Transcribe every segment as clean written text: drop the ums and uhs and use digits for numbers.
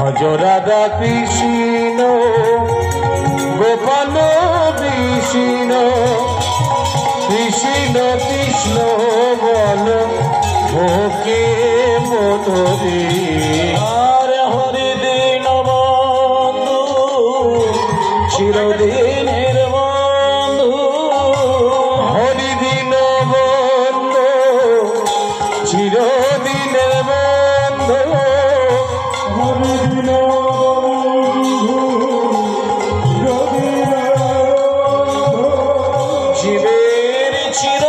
ভজ রাধা কৃষ্ণ গোপাল কৃষ্ণ কৃষ্ণ কৃষ্ণ বল ওকে মনরে আর হরি দিন বন্ধু চিরদিনের বন্ধু হরি দিন বন্ধু চিরদিনের বন্ধু হরি দিন জীবের চির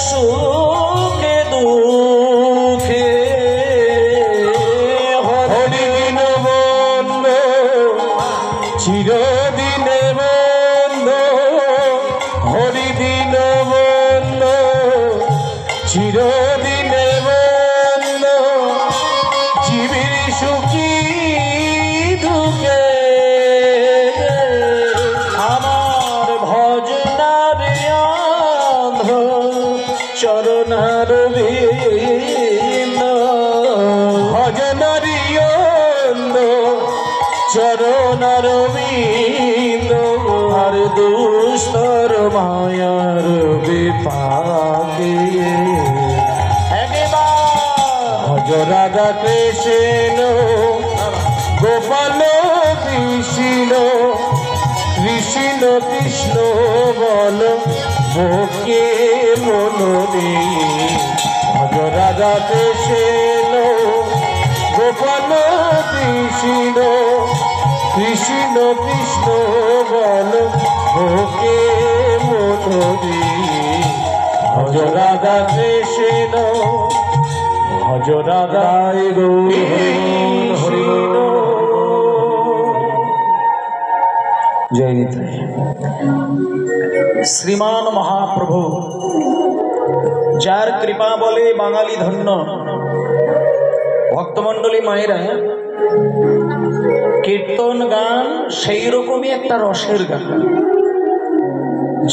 সুখে দুঃখে হরি দিন বন্ধু চিরদিনের বন্ধু হরি দিন বন্ধু চিরদিনের বন্ধু জীবের সুখী দুঃখে আমার ভজনার অন্ধ চরণার বিন্দ ভজনারি চরণার বিন্দ আর দুস্তর মায়ার বিপাকে ভজ রাধা কৃষ্ণ গোপাল কৃষ্ণ কৃষ্ণ কৃষ্ণ বল মোকে মনরে ভজ রাধা কৃষ্ণ গোপাল কৃষ্ণ কৃষ্ণ কৃষ্ণ বল মোকে মনরে ভজ রাধা কৃষ্ণ ভজ রাধায় হরি জয় নিতাই। শ্রীমান মহাপ্রভু যার কৃপা বলে বাঙালি ধন্য। ভক্তমণ্ডলী মায়েরা, কীর্তন গান সেই রকমই একটা রসের গান,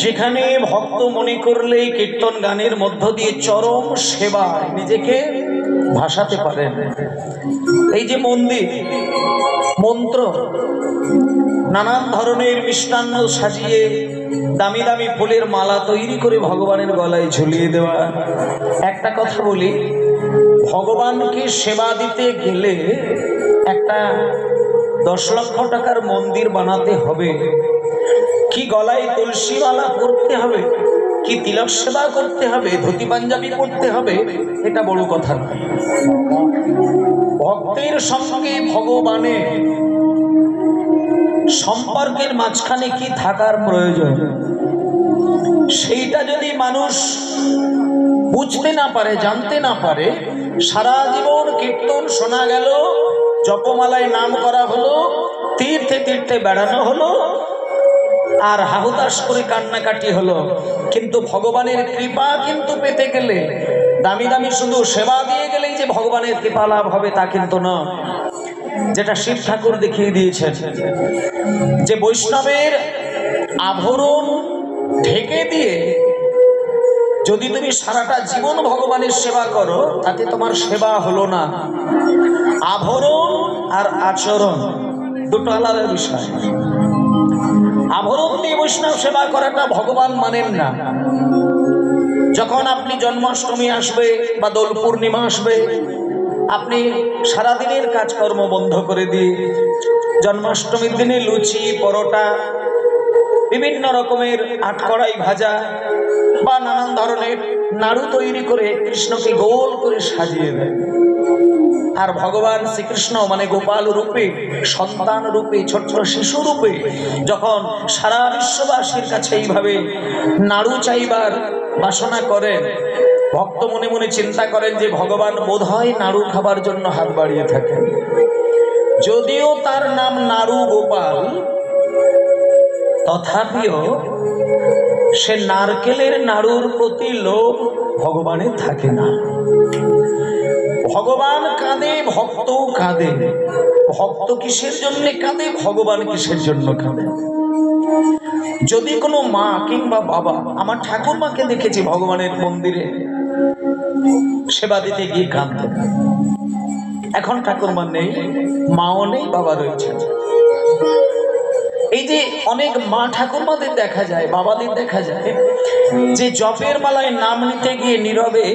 যেখানে ভক্ত মনে করলেই কীর্তন গানের মধ্য দিয়ে চরম সেবায় নিজেকে ভাসাতে পারেন। এই যে মন্দির, মন্ত্র, নানান ধরনের মিষ্টান্ন সাজিয়ে দামি দামি ফুলের মালা তৈরি করে ভগবানের গলায় ঝুলিয়ে দেওয়া। একটা কথা বলি, ভগবানকে সেবা দিতে গেলে একটা 10 লক্ষ টাকার মন্দির বানাতে হবে, কি গলায় তুলসী মালা পরতে হবে, কি তিলক সেবা করতে হবে, ধুতি পাঞ্জাবি পরতে হবে, এটা বড় কথা নয়। ভক্তের সঙ্গে ভগবানের সম্পর্কের মাঝখানে কি থাকার প্রয়োজন, সেইটা যদি মানুষ বুঝতে না পারে, জানতে না পারে, সারা জীবন কীর্তন শোনা গেল, জপমালায় নাম করা হলো, তীর্থে তীর্থে বেড়ানো হলো, আর হাহুতাশ করে কান্নাকাটি হলো, কিন্তু ভগবানের কৃপা কিন্তু পেতে গেলে দামি দামি শুধু সেবা দিয়ে গেলেই যে ভগবানের কৃপা লাভ হবে তা কিন্তু না। যেটা শিব ঠাকুর দেখিয়ে দিয়েছেন, যে বৈষ্ণবের আভরণ ঢেকে দিয়ে যদি তুমি সারাটা জীবন ভগবানের সেবা করো, তাতে তোমার সেবা হলো না। আভরণ আর আচরণ দুটো আলাদা বিষয়। আভরণ দিয়ে বৈষ্ণব সেবা করাটা ভগবান মানেন না। যখন আপনি জন্মাষ্টমী আসবে বা দোল পূর্ণিমা আসবে, আপনি সারাদিনের কাজকর্ম বন্ধ করে দিয়ে জন্মাষ্টমীর দিনে লুচি, পরোটা, বিভিন্ন রকমের আটকড়াই ভাজা বা নানান ধরনের নাড়ু তৈরি করে কৃষ্ণকে গোল করে সাজিয়ে দেয়। আর ভগবান শ্রীকৃষ্ণ মানে গোপাল রূপে, সন্তান রূপে, ছোট্ট শিশু রূপে যখন সারা বিশ্ববাসীর কাছে এইভাবে নাড়ু চাইবার বাসনা করেন, ভক্ত মনে মনে চিন্তা করেন যে ভগবান বোধহয় নাড়ু খাবার জন্য হাত বাড়িয়ে থাকেন। যদিও তার নাম নাড়ু গোপাল, তথাপিও সে নারকেলের নাড়ুর প্রতি লোভ ভগবানের থাকে না। ভগবান কাঁদে, ভক্ত কাঁদে। ভক্ত কিসের জন্য কাঁদে, ভগবান কিসের জন্য কাঁদে। যদি কোনো মা কিংবা বাবা, আমার ঠাকুর মাকে দেখেছি ভগবানের মন্দিরে সেবা দিতে গিয়ে কাঁদতেন, এখন ঠাকুরমা নেই, মাও নেই, বাবা রয়েছেন। এই যে অনেক মা ঠাকুরমাদের দেখা যায়, বাবাদের দেখা যায় যে জপের মালায় নাম নিতে গিয়ে নীরবে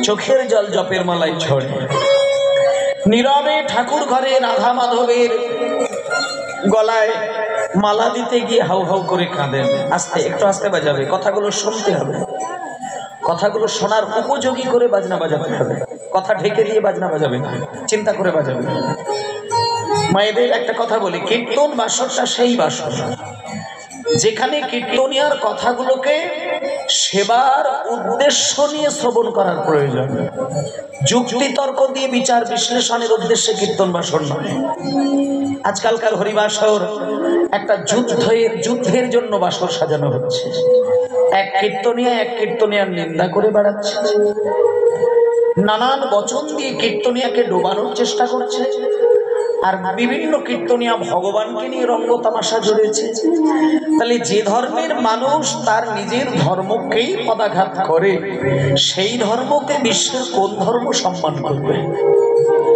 চোখের জল জপের মালায় ছড়ে, নীরবে ঠাকুর ঘরে রাধা মাধবের গলায় মালা দিতে গিয়ে হাউ হাউ করে কাঁদেন। আস্তে, একটু আস্তে বাজাবে, কথাগুলো শুনতে হবে, কথাগুলো শোনার উপযোগী করে বাজনা বাজাতে হবে, কথা ঢেকে দিয়ে বাজনা বাজাবে না, চিন্তা করে বাজাবে। মায়েদের একটা কথা বলি, কীর্তন বাসরটা সেই বাসর যেখানে কীর্তনিয়ার কথাগুলোকে সেবার উদ্দেশ্য নিয়ে শ্রবণ করার প্রয়োজন, যুক্তি তর্ক দিয়ে বিচার বিশ্লেষণের উদ্দেশ্যে কীর্তন বাসর নয়। আজকালকার হরিবাসর একটা যুদ্ধের জন্য বাসর সাজানো হচ্ছে। এক কীর্তনিয়ার নিন্দা করে বেড়াচ্ছে, নানান বচন দিয়ে কীর্তনিয়াকে ডোবানোর চেষ্টা করছে, আর বিভিন্ন কীর্তনিয়া ভগবানকে নিয়ে রঙ্গ তামাশা জড়িয়েছে। তাহলে যে ধর্মের মানুষ তার নিজের ধর্মকেই পদাঘাত করে, সেই ধর্মকে বিশ্বের কোন ধর্ম সম্মান করবে?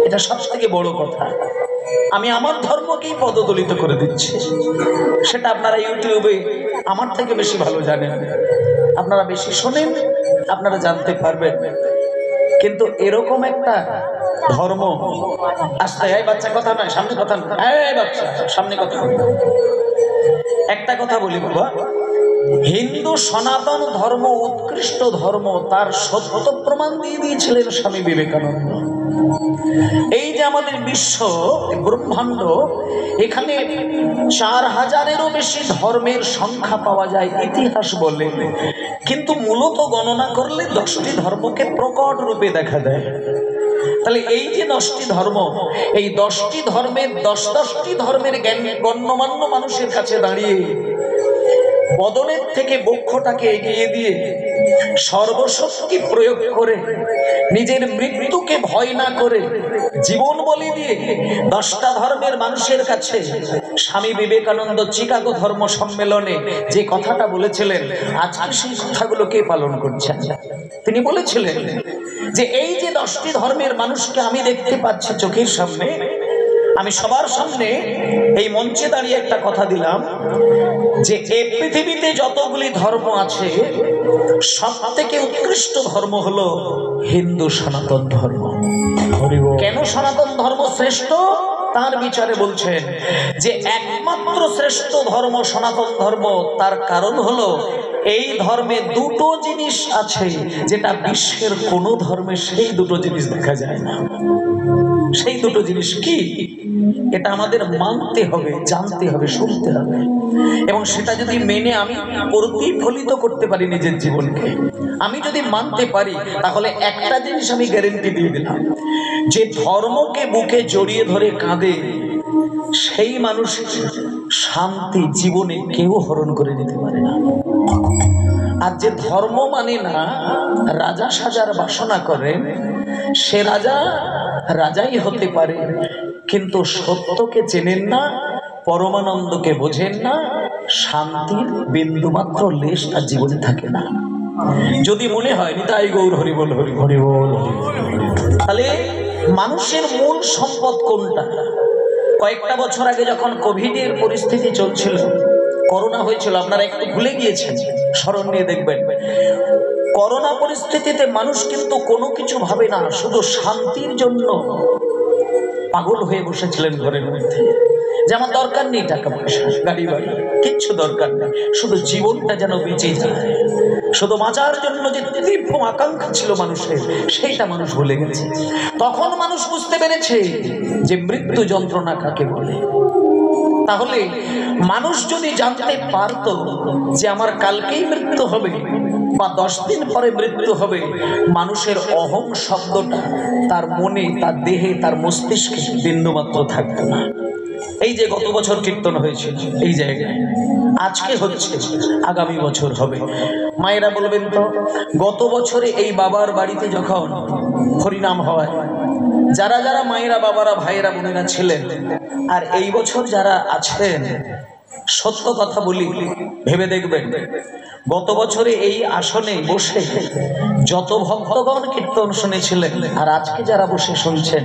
এটা সব থেকে বড় কথা। আমি আমার ধর্মকেই পদদলিত করে দিচ্ছি, সেটা আপনারা ইউটিউবে আমার থেকে বেশি ভালো জানেন, আপনারা বেশি শোনেন, আপনারা জানতে পারবেন। কিন্তু এরকম একটা ধর্ম, আস্তে, এই বাচ্চা কথা নয়, সামনে কথা নয়, এই বাচ্চা সামনে কথা। একটা কথা বলি বাবা, হিন্দু সনাতন ধর্ম উৎকৃষ্ট ধর্ম, তার সত্য প্রমাণ দিয়ে দিয়েছিলেন স্বামী বিবেকানন্দ। এই যে আমাদের বিশ্ব ব্রহ্মাণ্ড, এখানে 4000-এরও বেশি ধর্মের সংখ্যা পাওয়া যায় ইতিহাস বলে, কিন্তু মূলত গণনা করলে 10টি ধর্মকে প্রকট রূপে দেখা দেয়। তাহলে এই যে 10টি ধর্ম, এই 10টি ধর্মের 10টি ধর্মের গণ্যমান্য মানুষের কাছে দাঁড়িয়ে বদনের থেকে বক্ষটাকে এগিয়ে দিয়ে সর্বশক্তি প্রয়োগ করে নিজের মৃত্যুকে ভয় না করে জীবন বলি দিয়ে 10টা ধর্মের মানুষের কাছে স্বামী বিবেকানন্দ চিকাগো ধর্ম সম্মেলনে যে কথাটা বলেছিলেন, আজকে সেই কথাগুলো কে পালন করছেন? তিনি বলেছিলেন যে এই যে 10টি ধর্মের মানুষকে আমি দেখতে পাচ্ছি চোখের সামনে, আমি সবার সামনে এই মঞ্চে দাঁড়িয়ে একটা কথা দিলাম যে এই পৃথিবীতে যতগুলি ধর্ম আছে সব থেকে উৎকৃষ্ট ধর্ম হলো হিন্দু সনাতন ধর্ম। কেন সনাতন ধর্ম শ্রেষ্ঠ? তার বিচারে বলছেন যে একমাত্র শ্রেষ্ঠ ধর্ম সনাতন ধর্ম, তার কারণ হলো এই ধর্মে দুটো জিনিস আছে যেটা বিশ্বের কোনো ধর্মে সেই দুটো জিনিস দেখা যায় না। সেই দুটো জিনিস কি? এটা আমাদের মানতে হবে, জানতে হবে, শুনতে হবে, এবং সেটা যদি মেনে আমি প্রতিফলিত করতে পারি নিজের জীবনকে, আমি যদি মানতে পারি, তাহলে একটা জিনিস আমি গ্যারেন্টি দিয়ে দিলাম, যে ধর্মকে বুকে জড়িয়ে ধরে কাঁদে সেই মানুষ শান্তি জীবনে কেউ হরণ করে নিতে পারে না। আর যে ধর্ম মানে না, রাজা সাজার বাসনা করে, সে রাজাই হতে পারে, কিন্তু সত্যকে চেনেন না, পরমানন্দকে বোঝেন না, শান্তির বিন্দুমাত্র লেশ তার জীবনে থাকে না। যদি মনে হয় নিতাই গৌর হরি বল, হরি হরি বল, তাহলে মানুষের মূল সম্পদ কোনটা? কয়েকটা বছর আগে যখন কোভিডের পরিস্থিতি চলছিল, করোনা হয়েছিল, আপনারা একটু ভুলে গিয়েছেন, স্মরণ নিয়ে দেখবেন। করোনা পরিস্থিতিতে মানুষ কিন্তু কোনো কিছু ভাবে না, শুধু শান্তির জন্য পাগল হয়ে বসেছিলেন ঘরের মধ্যে। যেমন দরকার নেই টাকা পয়সা, গাড়ি বাড়ি, কিচ্ছু দরকার নেই, শুধু জীবনটা যেন বেঁচে যায়। শুধু বাঁচার জন্য যে তীব্র আকাঙ্ক্ষা ছিল মানুষের, সেইটা মানুষ ভুলে গেছে। তখন মানুষ বুঝতে পেরেছে যে মৃত্যু যন্ত্রণা কাকে বলে। তাহলে মানুষ যদি জানতে পারতো যে আমার কালকেই মৃত্যু হবে বা 10 দিন পরে মৃত্যু হবে, মানুষের অহং শব্দটা তার মনে, তার দেহে, তার মস্তিষ্কে বিন্দুমাত্র থাকতো না। এই যে গত বছর কীর্তন হয়েছিল এই জায়গায়, আজকে হচ্ছে, আগামী বছর হবে। মায়েরা বলবেন তো, গত বছরে এই বাবার বাড়িতে যখন হরিনাম হয়, যারা যারা মায়েরা, বাবারা, ভাইয়েরা, বোনেরা ছিলেন, আর এই বছর যারা আছেন, সত্য কথা বলি, ভেবে দেখবেন, গত বছরে এই আসনে বসে যত ভক্তগণ কীর্তন শুনেছিলেন আর আজকে যারা বসে শুনছেন,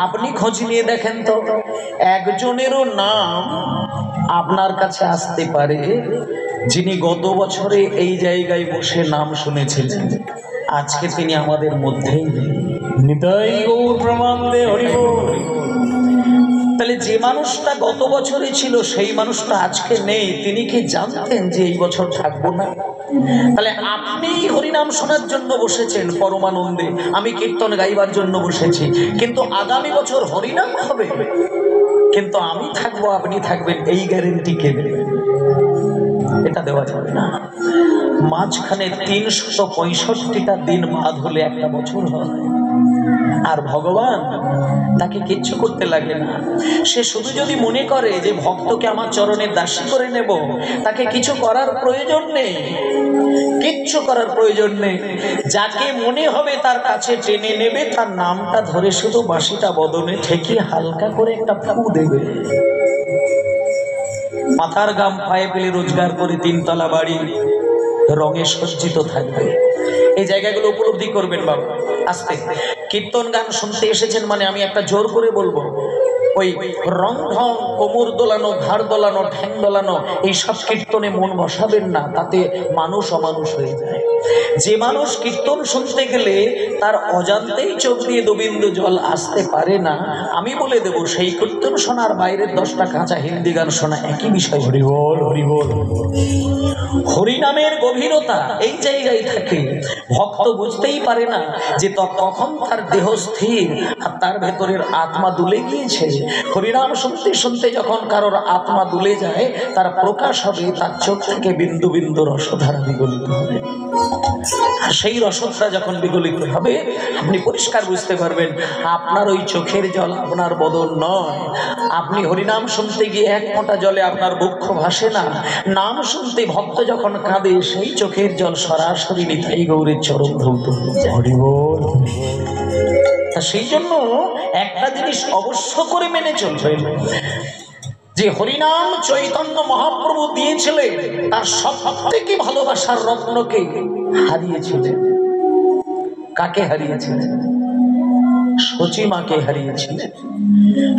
আপনি খোঁজ নিয়ে দেখেন তো একজনেরও নাম আপনার কাছে আসতে পারে যিনি গত বছরে এই জায়গায় বসে নাম শুনেছিলেন, আজকে তিনি আমাদের মধ্যেই নেই। নিতাই গৌর প্রমাণে হরি বল। তাহলে যে মানুষটা গত বছরে ছিল সেই মানুষটা আজকে নেই, তিনি কি জানতেন যে এই বছর থাকবো না? তাহলে আপনি হরিনাম শোনার জন্য বসেছেন পরমানন্দে, আমি কীর্তন গাইবার জন্য বসেছি, কিন্তু আগামী বছর হরিনাম হবে, কিন্তু আমি থাকবো আপনি থাকবেন এই গ্যারেন্টি কে দেবে? এটা দেওয়া যাবে না। মাঝখানে 365টা দিন বাদ হলে একটা বছর হয়, আর ভগবান তাকে কিচ্ছু করতে লাগে না। সে শুধু যদি মনে করে যে ভক্তকে আমার চরণে দাসী করে নেব, তাকে কিছু করার প্রয়োজন নেই, কিচ্ছু করার প্রয়োজন নেই। যাকে মনে হবে তার কাছে টেনে নেবে, তার নামটা ধরে শুধু বাঁশিটা বদনে ঠেকিয়ে হালকা করে একটা ফু দেবে। মাথার গাম পায়ে পেলে রোজগার করে 3 তলা বাড়ি রঙে সজ্জিত থাকবে। এই জায়গাগুলো উপলব্ধি করবেন বাবা। আস্তে কীর্তন গান শুনতে এসেছেন মানে আমি একটা জোর করে বলবো, ওই রং ঢং, কোমর দোলানো, ঘাড় দোলানো, ঠ্যাং দোলানো এইসব কীর্তনে মন বসাবেন না, তাতে মানুষ অমানুষ হয়ে যায়। যে মানুষ কীর্তন শুনতে গেলে তার অজান্তেই চোখ দিয়ে দুবিন্দু জল আসতে পারে না, আমি বলে দেব সেই কীর্তন শোনার বাইরের 10টা কাঁচা হিন্দি গান শোনা একই বিষয়। হরি বল হরি বল। হরিনামের গভীরতা এই জায়গায় থাকে, ভক্ত বুঝতেই পারে না যে তখন তার দেহ স্থির আর তার ভেতরের আত্মা দুলে গিয়েছে। হরিনাম শুনতে শুনতে যখন কারোর আত্মা দুলে যায়, তার প্রকাশ হবে, তার চোখ থেকে বিন্দু বিন্দু রসধারা বিগলিত হবে। আর সেই রসধারা যখন বিগলিত হবে, আপনি পরিষ্কার বুঝতে পারবেন আপনার ওই চোখের জল আপনার বদন নয়। আপনি হরিনাম শুনতে গিয়ে 1 ফোঁটা জলে আপনার বক্ষ ভাসে না। নাম শুনতে ভক্ত যখন কাঁদে, সেই চোখের জল সরাসরি নিতাই গৌরের চরণ ধৌত হয়ে যায়। হরি বল। তা সেই জন্য একটা জিনিস অবশ্য করে মেনে চলবেন, যে হরিনাম চৈতন্য মহাপ্রভু দিয়েছিলেন তার সব থেকে ভালোবাসার রত্নকে হারিয়েছিলেন। কাকে হারিয়েছিলেন? সচিমাকে হারিয়েছিলেন।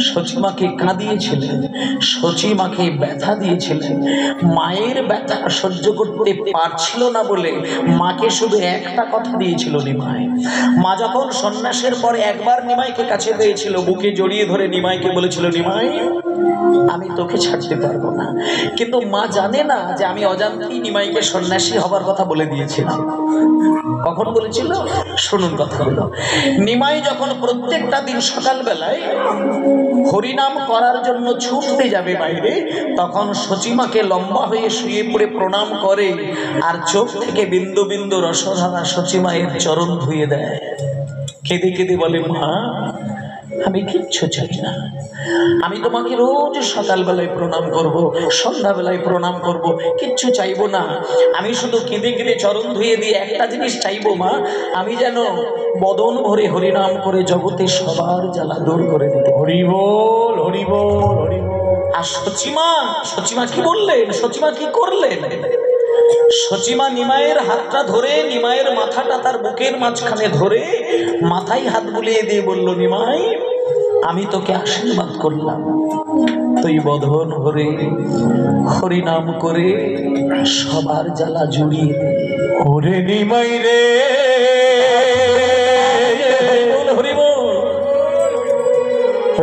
সচিমাকে কাঁদিয়েছিলেন, সচিমাকে ব্যথা দিয়েছিলেন। মায়ের ব্যথা সহ্য করতে পারছিল না বলে মাকে শুধু একটা কথা দিয়েছিল, নিমাই। মা যখন সন্ন্যাসের পরে একবার নিমাইকে কাছে পেয়েছিল, বুকে জড়িয়ে ধরে নিমাইকে বলেছিল, নিমাই আমি তোকে ছাড়তে পারবো না। কিন্তু মা জানে না যে আমি অজান্তেই নিমাইকে সন্ন্যাসী হবার কথা বলে দিয়েছিলাম। কখন বলেছিল? শুনুন কথাগুলো। নিমাই যখন প্রত্যেকটা দিন সকালবেলায় হরিনাম করার জন্য ছুটতে যাবে বাইরে, তখন সচিমাকে লম্বা হয়ে শুয়ে পড়ে প্রণাম করে আর চোখ থেকে বিন্দু বিন্দু রসধারা সচিমায়ের চরণ ধুয়ে দেয়। কেঁদে কেঁদে বলে, মা আমি কিচ্ছু চাই না, আমি তোমাকে রোজ সকালবেলায় প্রণাম করব, সন্ধ্যাবেলায় প্রণাম করব, কিচ্ছু চাইবো না। আমি শুধু কেঁদে কেঁদে চরণ ধুয়ে দিয়ে একটা জিনিস চাইবো, মা আমি যেন বদন ভরে হরিনাম করে জগতে সবার জ্বালা দূর করে দিতে। হরি বল হরি বল হরি বল। আর সচিমা কি বললেন? সচিমা কি করলেন? সচিমা নিমাইয়ের হাতটা ধরে, নিমাইয়ের মাথাটা তার বুকের মাঝখানে ধরে মাথায় হাত বুলিয়ে দিয়ে বলল, নিমাই আমি তোকে আশীর্বাদ করলাম, তুই বদন ভরে হরিনাম করে সবার জ্বালা জুড়িয়ে দে। ওরে নিমাই রে, হরি বল।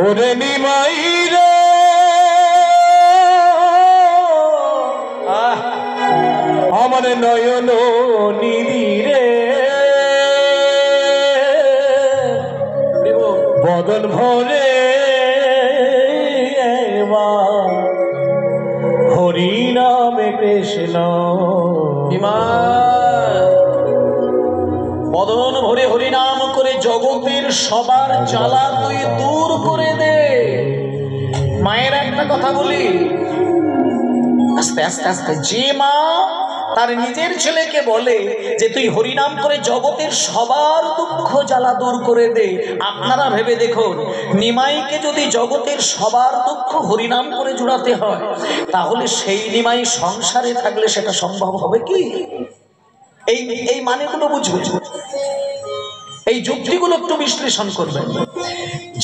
ওরে নিমাই রে, আমার নয়ন নিধি রে, বদন ভরে হরি নামে কৃষ্ণ। বদন ভরে হরিনাম করে জগতের সবার জ্বালা তুই দূর করে দে। মায়ের একটা কথা বলি, আস্তে আস্তে আস্তে, যে মা তার নিজের ছেলেকে বলে যে তুই হরিনাম করে জগতের সবার দুঃখ জ্বালা দূর করে দে। আপনারা ভেবে দেখুন, নিমাইকে যদি জগতের সবার দুঃখ হরিনাম করে জুড়াতে হয়, তাহলে সেই নিমাই সংসারে থাকলে সেটা সম্ভব হবে কি? এই মানেগুলো বুঝবে, এই যুক্তিগুলো একটু বিশ্লেষণ করবেন।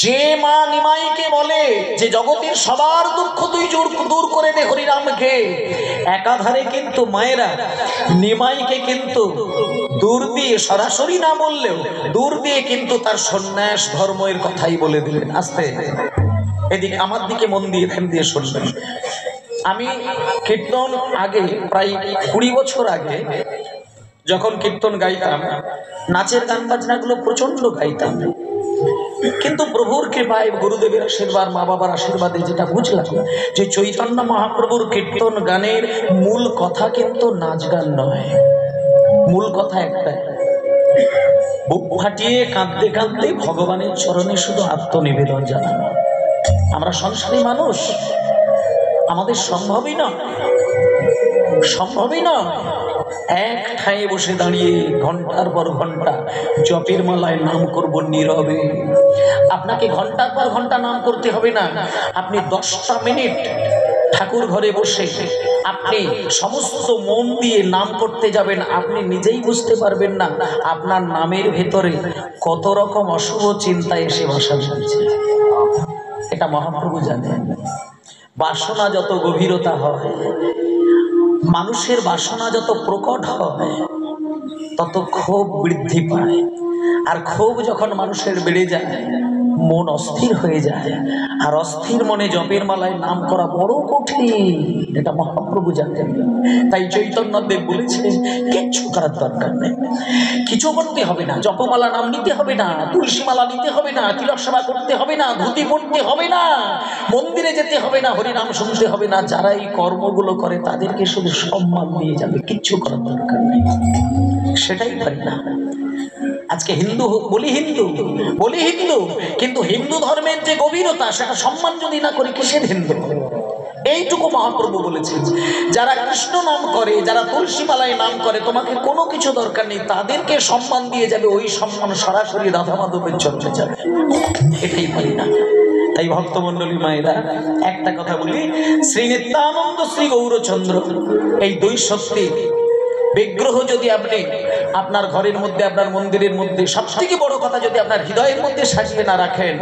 যে মা নিমাইকে বলে যে জগতের সবার দুঃখ তুই দূর করে দে হরিনামকে, একাধারে কিন্তু মায়েরা নিমাইকে কিন্তু দূর দিয়ে, সরাসরি না বললেও দূর দিয়ে কিন্তু তার সন্ন্যাস ধর্মের কথাই বলে দিলেন। আস্তে এদিকে আমার দিকে মন দিয়ে ধ্যান দিয়ে শুনবেন। আমি কীর্তন আগে প্রায় 20 বছর আগে যখন কীর্তন গাইতাম, নাচের গান বাজনাগুলো প্রচন্ড গাইতাম, কিন্তু প্রভুর কৃপায়, গুরুদেবের আশীর্বাদ, মা বাবার আশীর্বাদে যেটা বুঝলাম যে চৈতন্য মহাপ্রভুর কীর্তন গানের মূল কথা কিন্তু নাচ গান নয়, মূল কথা একটাই, বুক ফাটিয়ে কাঁদতে কাঁদতে ভগবানের চরণে শুধু আত্মনিবেদন জানানো। আমরা সংসারী মানুষ, আমাদের সম্ভবই না এক ঠায়ে বসে দাঁড়িয়ে ঘন্টার পর ঘন্টা জপের মালায় নাম করব নীরবে। আপনাকে ঘন্টার পর ঘন্টা নাম করতে হবে না, আপনি 10টা মিনিট ঠাকুর ঘরে বসে আপনি সমস্ত মন দিয়ে নাম করতে যাবেন, আপনি নিজেই বুঝতে পারবেন না আপনার নামের ভেতরে কত রকম অশুভ চিন্তা এসে বসা যাচ্ছে। এটা মহাপ্রভু জানেন। বাসনা যত গভীরতা হয়, মানুষের বাসনা যত প্রকট হয়, তত ক্ষোভ বৃদ্ধি পায়। আর ক্ষোভ যখন মানুষের বেড়ে যায়, মন অস্থির হয়ে যায়, আর অস্থির মনে জপের মালায় নাম করা বড় কঠিন। এটা মহাপ্রভু জানেন। তাই চৈতন্যদেব বলেছিলেন কিচ্ছু করার দরকার নেই, কিছু করতে হবে না, জপমালা নাম নিতে হবে না, তুলসী মালা নিতে হবে না, তিলক সেবা করতে হবে না, ধুতি পড়তে হবে না, মন্দিরে যেতে হবে না, হরিনাম শুনতে হবে না। যারা এই কর্মগুলো করে তাদেরকে শুধু সম্মান দিয়ে যাবে, কিচ্ছু করার দরকার নেই। সেটাই পারি না। আজকে হিন্দু বলি হিন্দু, কিন্তু হিন্দু ধর্মের যে গভীরতা সেটা সম্মান যদি না করি, কিসের হিন্দু? এইটুকু মহাপ্রভু বলেছেন, যারা কৃষ্ণ নাম করে, যারা তুলসী মালায় নাম করে, তোমাকে কোনো কিছু দরকার নেই, তাদেরকে সম্মান দিয়ে যাবে, ওই সম্মান সরাসরি রাধা মাধবের চরণে যাবে। এটাই পারি না। তাই ভক্তমণ্ডলী মায়েরা একটা কথা বলি, শ্রী নিত্যানন্দ শ্রী গৌরচন্দ্র এই দুই শক্তি বিগ্রহ যদি আপনি আপনার ঘরের মধ্যে, আপনার মন্দিরের মধ্যে, সবথেকে বড় কথা যদি আপনার হৃদয়ের মধ্যে সাজিয়ে না রাখেন,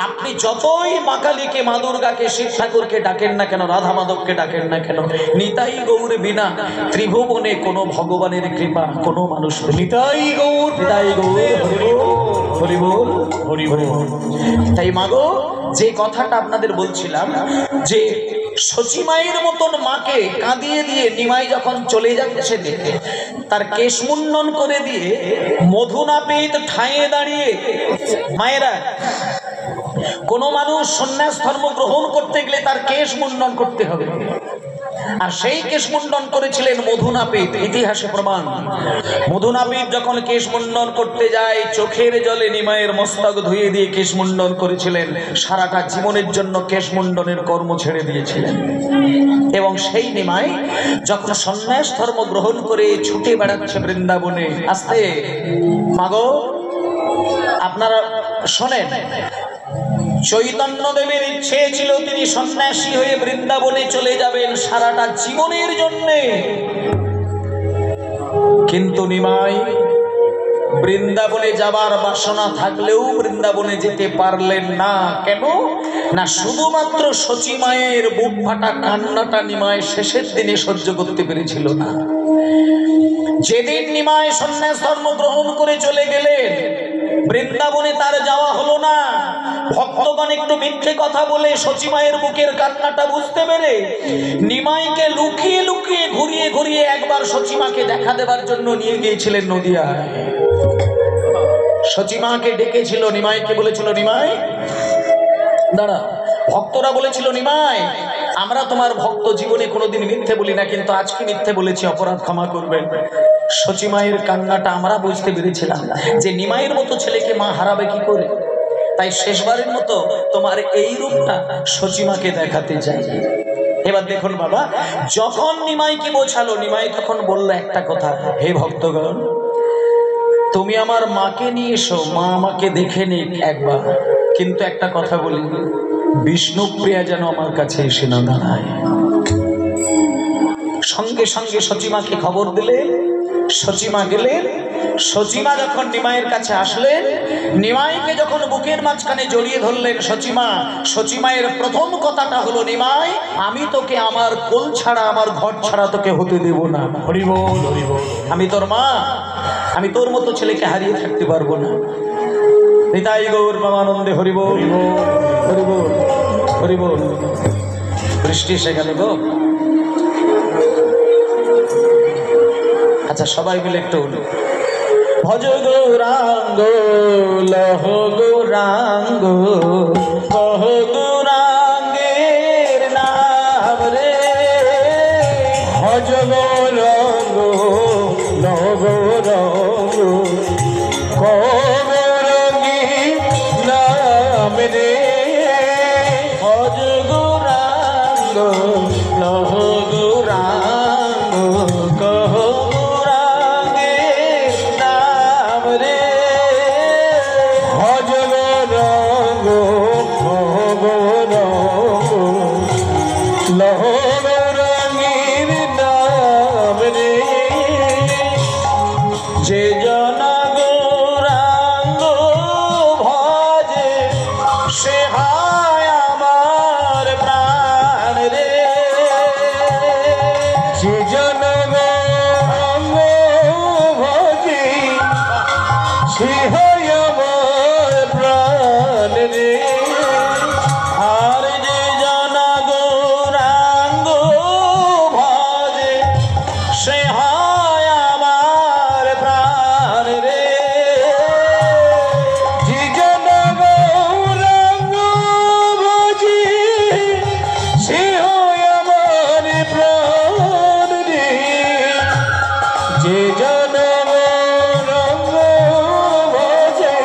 আপনি যতই মা কালীকে, মা দুর্গাকে, শিব ঠাকুরকে ডাকেন না কেন, রাধা মাধবকে ডাকেন না কেন, নিতাই গৌর বিনা ত্রিভুবনে কোনো ভগবানের কৃপা কোনো মানুষ। নিতাই গৌর, হরি বল, হরি বল। তাই মাগো, যে কথাটা আপনাদের বলছিলাম, যে সচী মায়ের মতন মাকে কাঁদিয়ে দিয়ে নিমাই যখন চলে যাচ্ছে, দেখে তার কেশ মুন্ডন করে দিয়ে মধুনাপিত ঠাঁয়ে দাঁড়িয়ে, মায়েরা কোনো মানুষ সন্ন্যাস ধর্ম গ্রহণ করতে গেলে তার কেশ মুন্ডন করতে হবে, আর সেই কেশ মুন্ডন করেছিলেন মধুনাপিত, ইতিহাসে প্রমাণ। মধুনাপিত যখন কেশ মুন্ডন করতে যায়, চোখের জলে নিমাইয়ের মস্তক ধুয়ে দিয়ে কেশ মুন্ডন করেছিলেন, সারাটা জীবনের জন্য কেশ মুন্ডনের কর্ম ছেড়ে দিয়েছিলেন। এবং সেই নিমাই যখন সন্ন্যাস ধর্ম গ্রহণ করে ছুটে বেড়াচ্ছে বৃন্দাবনে, আস্তে মাগো আপনারা শোনেন, চৈতন্যদেবের ইচ্ছে ছিল তিনি সন্ন্যাসী হয়ে বৃন্দাবনে চলে যাবেন সারাটা জীবনের জন্যে, কিন্তু নিমাই বৃন্দাবনে যাবার বাসনা থাকলেও বৃন্দাবনে যেতে পারলেন না। কেন না, শুধুমাত্র সচী মায়ের বুক ফাটা কান্নাটা নিমাই শেষের দিনে সহ্য করতে পেরেছিল না। যেদিন নিমাই সন্ন্যাস ধর্ম গ্রহণ করে চলে গেলেন, বৃন্দাবনে তার যাওয়া হলো না। ভক্তগণ একটু মিথ্যে কথা বলে সচী মায়ের বুকের কান্নাটা বুঝতে পেরে নিমাইকে লুকিয়ে লুকিয়ে ঘুরিয়ে ঘুরিয়ে একবার সচী মাকে দেখা দেবার জন্য নিয়ে গিয়েছিলেন নদিয়ায়। সচী মাকে ডেকেছিল, নিমাইকে বলেছিল নিমাই দাঁড়া। ভক্তরা বলেছিল নিমাই আমরা তোমার ভক্ত, জীবনে কোনোদিন মিথ্যে বলি না, কিন্তু আজকে মিথ্যে বলেছি, অপরাধ ক্ষমা করবেন। সচী মায়ের কান্নাটা আমরা বুঝতে পেরেছিলাম যে নিমাইয়ের মতো ছেলেকে মা হারাবে কি করে, তাই শেষবারের মতো তোমার এই রূপটা সচী মাকে দেখাতে চাই। এবার দেখুন বাবা, যখন নিমাইকে বোঝালো, নিমাই তখন বললো একটা কথা, হে ভক্তগণ, তুমি আমার মাকে নিয়ে এসো, মা আমাকে দেখে নিক একবার, কিন্তু একটা কথা বলি, বিষ্ণুপ্রিয়া যেন আমার কাছে এসে না দাঁড়ায়। সঙ্গে সঙ্গে সচিমাকে খবর দিলেন, সচিমা গেলেন। সচিমা যখন নিমাইয়ের কাছে আসলেন, নিমাইকে যখন বুকের মাঝখানে জড়িয়ে ধরলেন সচিমা, সচিমায়ের প্রথম কথাটা হলো, নিমাই, আমি তোকে আমার কোল ছাড়া, আমার ঘর ছাড়া তোকে হতে দেব না। হরি বল, হরি বল। আমি তোর মা, আমি তোর মতো ছেলেকে হারিয়ে থাকতে পারবো না। নিতাই গৌর প্রেমানন্দে হরি বল, হরি বল, হরি বল। বৃষ্টি এসে গেল গো। আচ্ছা, সবাই মিলে একটু ভজ গৌরাঙ্গ লহ গৌরাঙ্গ, কহ গৌরাঙ্গের নাম রে। ভজ গৌরাঙ্গ লহ গৌরাঙ্গ, গৌরাঙ্গী নাম রে। ভজ গৌরাঙ্গ লহ গৌরাঙ্গ, কহ গৌরাঙ্গের নাম রে। ভজ গৌরাঙ্গ গৌরাঙ্গ, লহ গৌরাঙ্গীর নাম রে। যে জন গৌরাঙ্গ ভজে, সে হয় আমার প্রাণ রে। যে জন গৌরাঙ্গ ভজে, সে হয় আমার প্রাণ রে। আর যে জন গৌরাঙ্গ ভজে, সে হয় আমার প্রাণ রে। যে জন গৌরাঙ্গ ভজে, সে হয় আমার প্রাণ রে। যে জন গৌরাঙ্গ ভজে,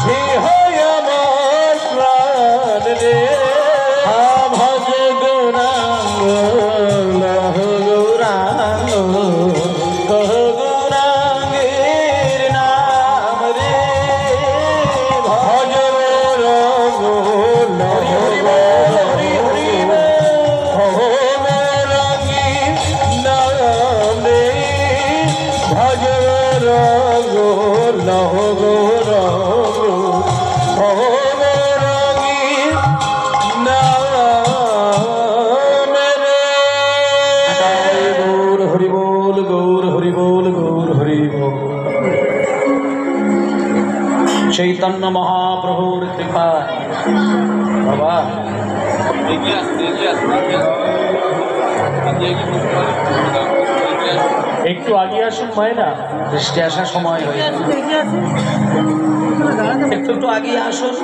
সে হয় আমার প্রাণ রে। ভজ গৌরাঙ্গ লহ গৌরাঙ্গ, কহ গৌরাঙ্গের নাম রে। ভজ গৌরাঙ্গ লহ গৌরাঙ্গ, কহ গৌরাঙ্গীর নাম রে। ভজ গৌরাঙ্গ লহ গৌরাঙ্গ, কহ গৌরাঙ্গীর নাম রে। গৌর হরি বল, গৌর হরি বল, গৌর হরি বল। চৈতন্য মহাপ্রভুর কৃপা বাবা। একটু আগে আসুন মায়না, বৃষ্টি আসার সময় হয়ে গেছে। একটু একটু আগে আসুন,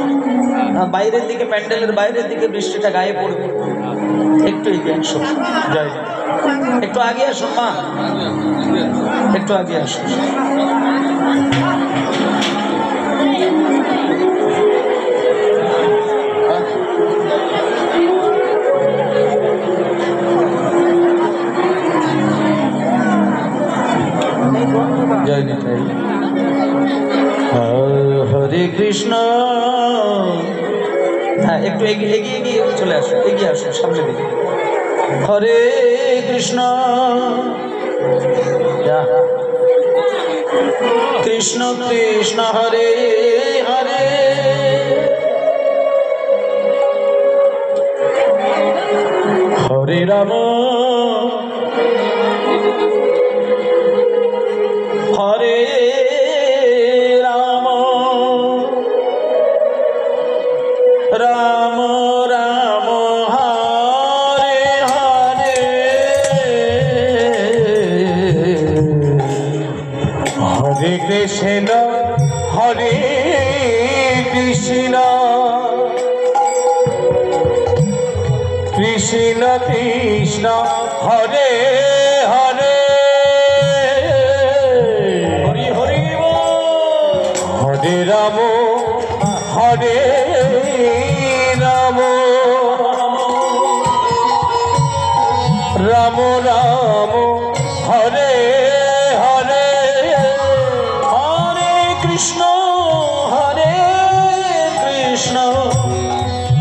বাইরের দিকে, প্যান্ডেলের বাইরের দিকে বৃষ্টিটা গায়ে পড়বে। একটু এগিয়ে আসুন, জয়। একটু আগে আসুন মা, একটু আগে আসুন। জয় নিতাই। হরে কৃষ্ণ। হ্যাঁ, একটু এগিয়ে এগিয়ে এগিয়ে চলে আসুন, এগিয়ে আসুন সামনে দিকে। হরে কৃষ্ণ, কৃষ্ণ কৃষ্ণ হরে হরে, হরে রাম হরে রাম, রাম রাম হরে হরে, হরে কৃষ্ণ হরে কৃষ্ণ, কৃষ্ণ কৃষ্ণ হরে হরে, হরি হরি বল। হরে রাম হরে রাম, রাম রাম হরে হরে হরে কৃষ্ণ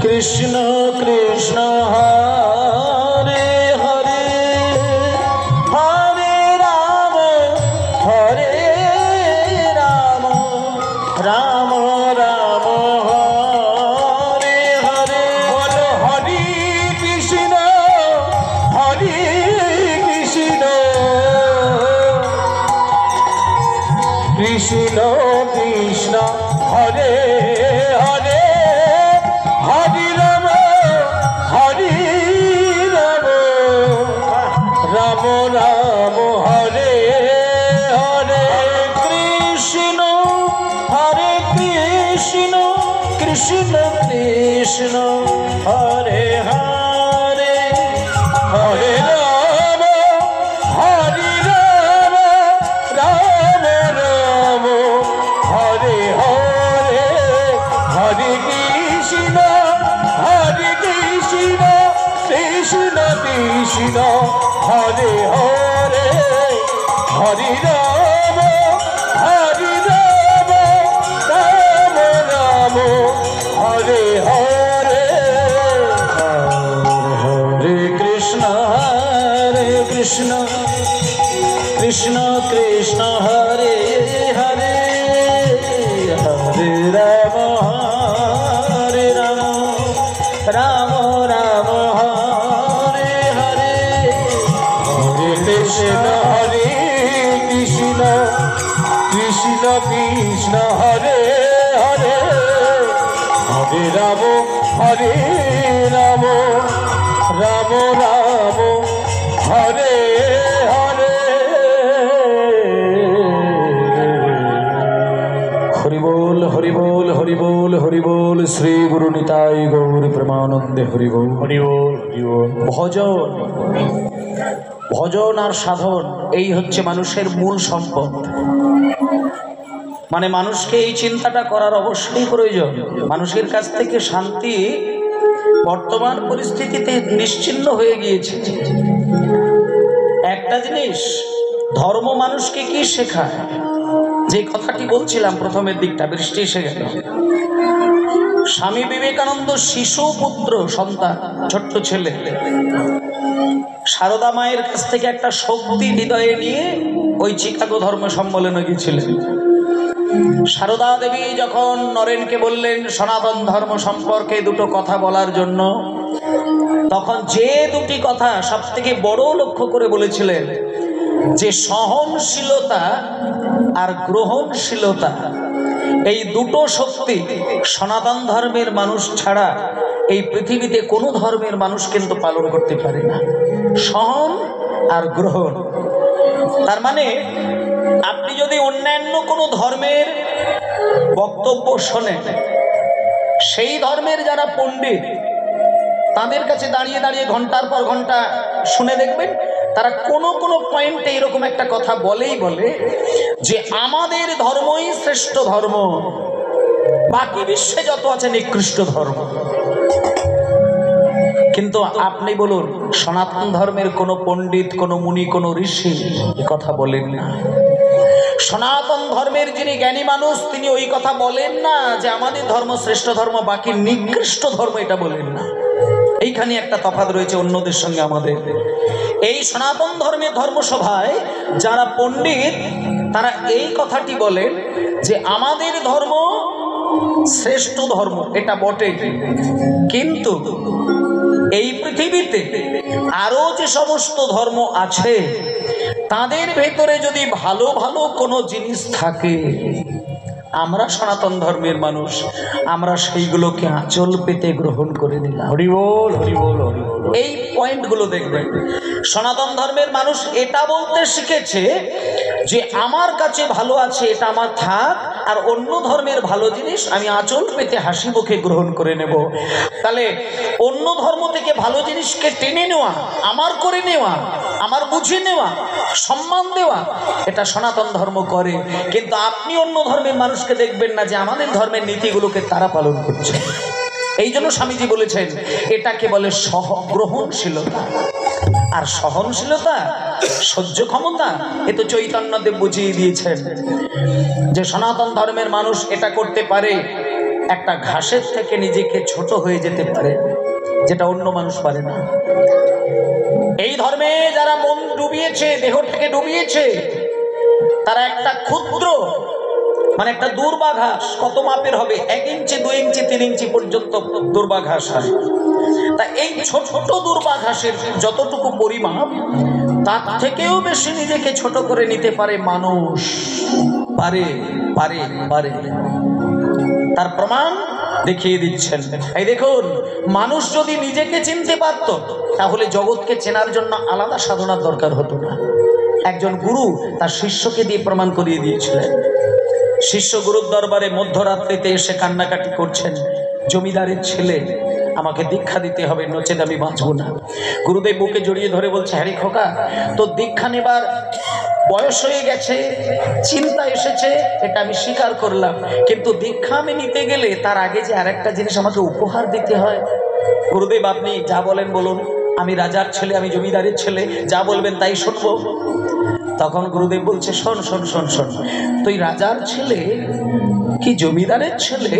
কৃষ্ণ কৃষ্ণ হরে হরে হরে রাম রাম রাম হরে হরে বল হরি কৃষ্ণ কৃষ্ণ কৃষ্ণ হরে হরে হরি রাম রাম রাম হরে হরে কৃষ্ণ কৃষ্ণ কৃষ্ণ হরে হরে হরে রাম রাম রাম হরে হরে হরে কৃষ্ণ কৃষ্ণ কৃষ্ণ হরে হরে হরে রাম রাম রাম হরে হরে হরে কৃষ্ণ কৃষ্ণ কৃষ্ণ হরে হরে হরে রাম রাম রাম হরে হরে হরে কৃষ্ণ কৃষ্ণ কৃষ্ণ হরে হরে হরে রাম রাম রাম হরে হরে হরি বল হরি বল হরি বল হরি বল শ্রী গুরু নিতাই গৌর প্রেমানন্দে হরি বল হরি বল হরি বল। ভজন আর সাধন এই হচ্ছে মানুষের মূল সম্পদ। মানে মানুষকে এই চিন্তাটা করার অবশ্যই প্রয়োজন। মানুষের কাছ থেকে শান্তি বর্তমান পরিস্থিতিতে নিশ্চিহ্ন হয়ে গিয়েছে। একটা জিনিস, ধর্ম মানুষকে কি শেখায়, যে কথাটি বলছিলাম প্রথমের দিকটা, বৃষ্টি এসে গেল। স্বামী বিবেকানন্দ শিশু পুত্র সন্তান, ছোট্ট ছেলে, সারদা মায়ের কাছ থেকে একটা শক্তি হৃদয়ে নিয়ে ওই চিকাগো ধর্ম সম্মেলনে গিয়েছিলেন। সারদা দেবী যখন নরেনকে বললেন সনাতন ধর্ম সম্পর্কে দুটো কথা বলার জন্য, তখন যে দুটি কথা সব থেকে বড় লক্ষ্য করে বলেছিলেন যে সহনশীলতা আর গ্রহণশীলতা, এই দুটো শক্তি সনাতন ধর্মের মানুষ ছাড়া এই পৃথিবীতে কোনো ধর্মের মানুষ কিন্তু পালন করতে পারে না। সহন আর গ্রহণ, তার মানে আপনি যদি অন্যান্য কোনো ধর্মের বক্তব্য শোনেন, সেই ধর্মের যারা পণ্ডিত তাদের কাছে দাঁড়িয়ে দাঁড়িয়ে ঘন্টার পর ঘন্টা শুনে দেখবেন, তারা কোনো কোনো পয়েন্টে এরকম একটা কথা বলে যে আমাদের ধর্মই শ্রেষ্ঠ ধর্ম, বাকি বিশ্বে যত আছে নিকৃষ্ট ধর্ম। কিন্তু আপনি বলুন, সনাতন ধর্মের কোনো পণ্ডিত, কোনো মুনি, কোনো ঋষি এ কথা বলেন না। সনাতন ধর্মের যিনি জ্ঞানী মানুষ, তিনি ওই কথা বলেন না যে আমাদের ধর্ম শ্রেষ্ঠ ধর্ম, বাকি নিকৃষ্ট ধর্ম, এটা বলেন না। এইখানে একটা তফাৎ রয়েছে অন্যদের সঙ্গে আমাদের। এই সনাতন ধর্মের ধর্মসভায় যারা পণ্ডিত, তারা এই কথাটি বলেন যে আমাদের ধর্ম শ্রেষ্ঠ ধর্ম, এটা বটে, কিন্তু এই পৃথিবীতে আরো যে সমস্ত ধর্ম আছে তাদের ভেতরে যদি ভালো ভালো কোনো জিনিস থাকে, আমরা সনাতন ধর্মের মানুষ, আমরা সেইগুলোকে আঁচল পেতে গ্রহণ করে নিলাম। হরি বল হরি বল হরি বল। এই পয়েন্টগুলো দেখবেন, সনাতন ধর্মের মানুষ এটা বলতে শিখেছে যে আমার কাছে ভালো আছে, এটা আমার থাক, আর অন্য ধর্মের ভালো জিনিস আমি আঁচল পেতে হাসি মুখে গ্রহণ করে নেব। তাহলে অন্য ধর্ম থেকে ভালো জিনিসকে টেনে নেওয়া, আমার করে নেওয়া, আমার বুঝে নেওয়া, সম্মান দেওয়া, এটা সনাতন ধর্ম করে। কিন্তু আপনি অন্য ধর্মের মানুষকে দেখবেন না যে আমাদের ধর্মের নীতিগুলোকে তারা পালন করছে। এই জন্য স্বামীজি বলেছেন এটাকে বলে গ্রহণশীলতা। আর সহনশীলতা, সহ্য ক্ষমতা, এ তো চৈতন্যদেব বুঝিয়ে দিয়েছেন যে সনাতন ধর্মের মানুষ এটা করতে পারে, একটা ঘাসের থেকে নিজেকে ছোট হয়ে যেতে পারে, যেটা অন্য মানুষ পারে না। এই ধর্মে যারা মন ডুবিয়েছে, দেহ থেকে ডুবিয়েছে, তারা একটা ক্ষুদ্র মানে একটা দুর্বাঘাস, কত মাপের হবে, 1 ইঞ্চি 2 ইঞ্চি 3 ইঞ্চি পর্যন্ত দুর্বাঘাস হয়। তা এই ছোট দুর্বাঘাসের যতটুকু পরিমাপ, তার থেকেও বেশি নিজেকে ছোট করে নিতে পারে মানুষ। পারে পারে পারে তার প্রমাণ দেখিয়ে দিচ্ছেন। এই দেখুন, মানুষ যদি নিজেকে চিনতে পারত, তাহলে জগৎকে চেনার জন্য আলাদা সাধনার দরকার হতো না। একজন গুরু তার শিষ্যকে দিয়ে প্রমাণ করিয়ে দিয়েছিলেন। শিষ্য গুরুর দরবারে মধ্যরাত্রিতে এসে কান্নাকাটি করছেন, জমিদারের ছেলে, আমাকে দীক্ষা দিতে হবে, নচেত আমি বাঁচব না। গুরুদেব বুকে জড়িয়ে ধরে বলছে, হ্যারি খোকা, তো দীক্ষা নেবার বয়স হয়ে গেছে, চিন্তা এসেছে, এটা আমি স্বীকার করলাম, কিন্তু দীক্ষা আমি নিতে গেলে তার আগে যে আরেকটা জিনিস আমাকে উপহার দিতে হয়। গুরুদেব আপনি যা বলেন বলুন, আমি রাজার ছেলে, আমি জমিদারের ছেলে, যা বলবেন তাই শুনবো। তখন গুরুদেব বলছে, শোন শোন শোন শোন, তুই রাজার ছেলে কি জমিদারের ছেলে?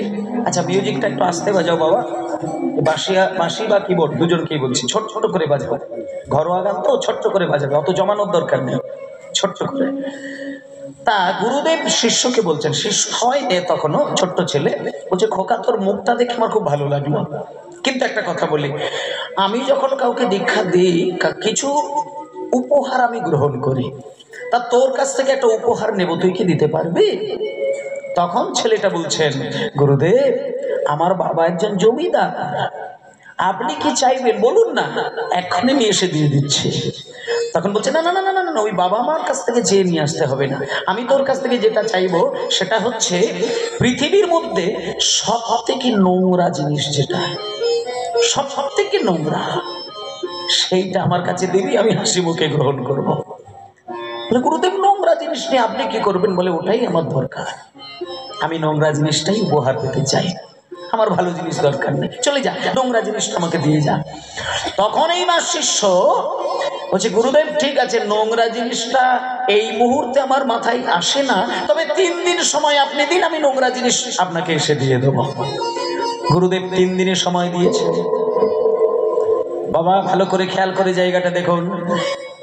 আচ্ছা মিউজিকটা একটু আস্তে বাজাও বাবা, বাঁশি বা কিবোর্ড দুজনকেই বলছি, ছোট ছোট করে বাজাও, ঘরোয়া গান তো ছোট্ট করে বাজাবে, অত জমানোর দরকার নেই, ছোট্ট করে। তা গুরুদেব শিষ্যকে বলছেন, শিষ্য হয় তখনও ছোট্ট ছেলে, বলছে, খোকা তোর মুখটা দেখে আমার খুব ভালো লাগলো, কিন্তু একটা কথা বলি, আমি যখন কাউকে দীক্ষা দিই কিছু উপহার আমি গ্রহণ করি, তা তোর কাছ থেকে একটা উপহার নেব, তুই কি দিতে পারবি? তখন ছেলেটা বলছেন, গুরুদেব আমার বাবা একজন জমিদার, আপনি কি চাইবেন বলুন না, এখনই নিয়ে এসে দিয়ে দিচ্ছি। তখন বলছে, না না না না না না, ওই বাবা মার কাছ থেকে চেয়ে নিয়ে আসতে হবে না, আমি তোর কাছ থেকে যেটা চাইবো সেটা হচ্ছে পৃথিবীর মধ্যে সব থেকে নোংরা জিনিস, যেটা সব থেকে নোংরা, সেইটা আমার কাছে দিবি, আমি হাসি মুখে গ্রহণ করবো। বলে, গুরুদেব নোংরা জিনিস নিয়ে আপনি কি করবেন? বলে, ওটাই আমার দরকার, আমি নোংরা জিনিসটাই উপহার পেতে চাই, আমার ভালো জিনিস দরকার নেই, চলে যা, নোংরা জিনিসটা আমাকে দিয়ে যা। তখন এইবার শিষ্য বলছে, গুরুদেব ঠিক আছে, নোংরা জিনিসটা এই মুহূর্তে আমার মাথায় আসে না, তবে 3 দিন সময় আপনি দিন, আমি নোংরা জিনিস আপনাকে এসে দিয়ে দেবো। গুরুদেব 3 দিনের সময় দিয়েছে। বাবা ভালো করে খেয়াল করে জায়গাটা দেখুন,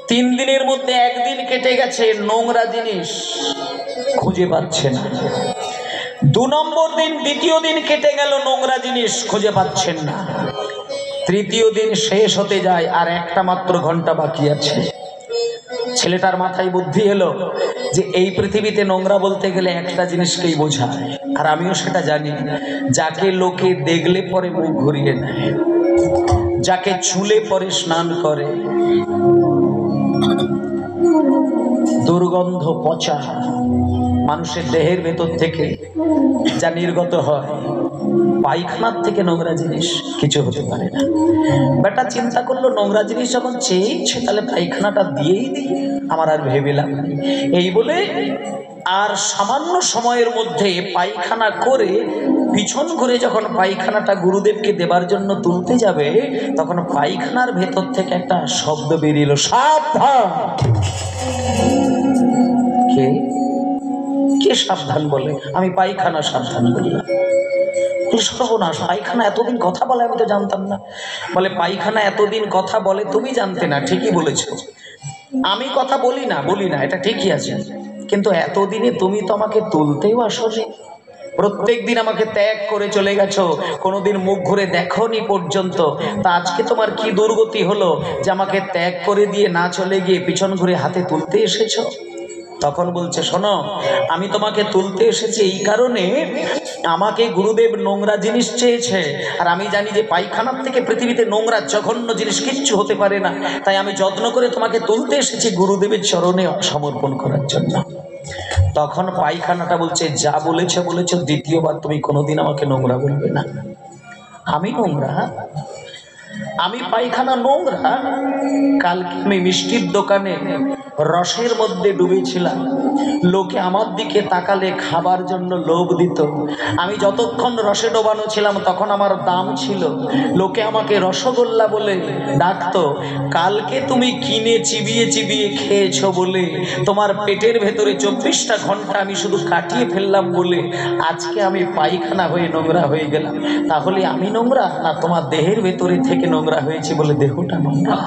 3 দিনের মধ্যে 1 দিন কেটে গেছে, নোংরা জিনিস খুঁজে পাচ্ছে না। 2 নম্বর দিন, দ্বিতীয় দিন কেটে গেল, নোংরা জিনিস খুঁজে পাচ্ছেন না। তৃতীয় দিন শেষ হতে যায়, আর একটা মাত্র ঘন্টা বাকি আছে। ছেলেটার মাথায় বুদ্ধি এলো যে এই পৃথিবীতে নোংরা বলতে গেলে একটা জিনিসকেই বোঝায়, আর আমিও সেটা জানি, যাকে লোকে দেখলে পরে মুখ ঘুরিয়ে নেয়, যাকে ছুলে পরে স্নান করে, দুর্গন্ধ পচা মানুষের দেহের ভেতর থেকে যা নির্গত হয়, পায়খানার থেকে নোংরা জিনিস কিছু হতে পারে না। বেটা চিন্তা করলো, নোংরা জিনিস যখন চেয়েছে তাহলে পায়খানাটা দিয়েই দিই, আমার আর ভেবে লাভ নেই। এই বলে আর সামান্য সময়ের মধ্যে পায়খানা করে পিছন ঘুরে যখন পায়খানাটা গুরুদেবকে দেবার জন্য তুলতে যাবে, তখন পায়খানার ভেতর থেকে একটা শব্দ বেরিয়ে এলো, সাবধান। কে কে সাবধান বলে? আমি পায়খানা সাবধান বললাম। সর্বনাশ, পায়খানা এতদিন কথা বলে, আমি তো জানতাম না। বলে, পায়খানা এতদিন কথা বলে, তুমি জানতে না, ঠিকই বলেছো, আমি কথা বলি না, এটা ঠিকই আছে, কিন্তু এতদিনে তুমি তো আমাকে তুলতেও আসোনি, প্রত্যেক দিন আমাকে ত্যাগ করে চলে গেছো, কোনোদিন মুখ ঘুরে দেখোনি পর্যন্ত, তা আজকে তোমার কি দুর্গতি হলো যে আমাকে ত্যাগ করে দিয়ে না চলে গিয়ে পিছন ঘুরে হাতে তুলতে এসেছো? তখন বলছে, শোনো, আমি তোমাকে তুলতে এসেছি এই কারণে, আমাকে গুরুদেব নোংরা জিনিস চেয়েছে, আর আমি জানি যে পায়খানার থেকে পৃথিবীতে নোংরা জঘন্য জিনিস কিচ্ছু হতে পারে না, তাই আমি যত্ন করে তোমাকে তুলতে এসেছি গুরুদেবের চরণে সমর্পণ করার জন্য। তখন পায়খানাটা বলছে, যা বলেছো বলেছো, দ্বিতীয়বার তুমি কোনোদিন আমাকে নোংরা বলবে না। আমি নোংরা? আমি পায়খানা নোংরা? কালকে আমি মিষ্টির দোকানে রসের মধ্যে ডুবেছিলাম, লোকে আমার দিকে তাকালে খাবার জন্য লোভ দিত। আমি যতক্ষণ রসে ডোবানো ছিলাম তখন আমার দাম ছিল, লোকে আমাকে রসগোল্লা বলে ডাকতো। কালকে তুমি কিনে চিবিয়ে চিবিয়ে খেয়েছো বলে, তোমার পেটের ভেতরে 24টা ঘন্টা আমি শুধু কাটিয়ে ফেললাম বলে আজকে আমি পায়খানা হয়ে নোংরা হয়ে গেলাম। তাহলে আমি নোংরা, না তোমার দেহের ভেতরে থেকে নোংরা হয়েছে বলে দেহটা নোংরা?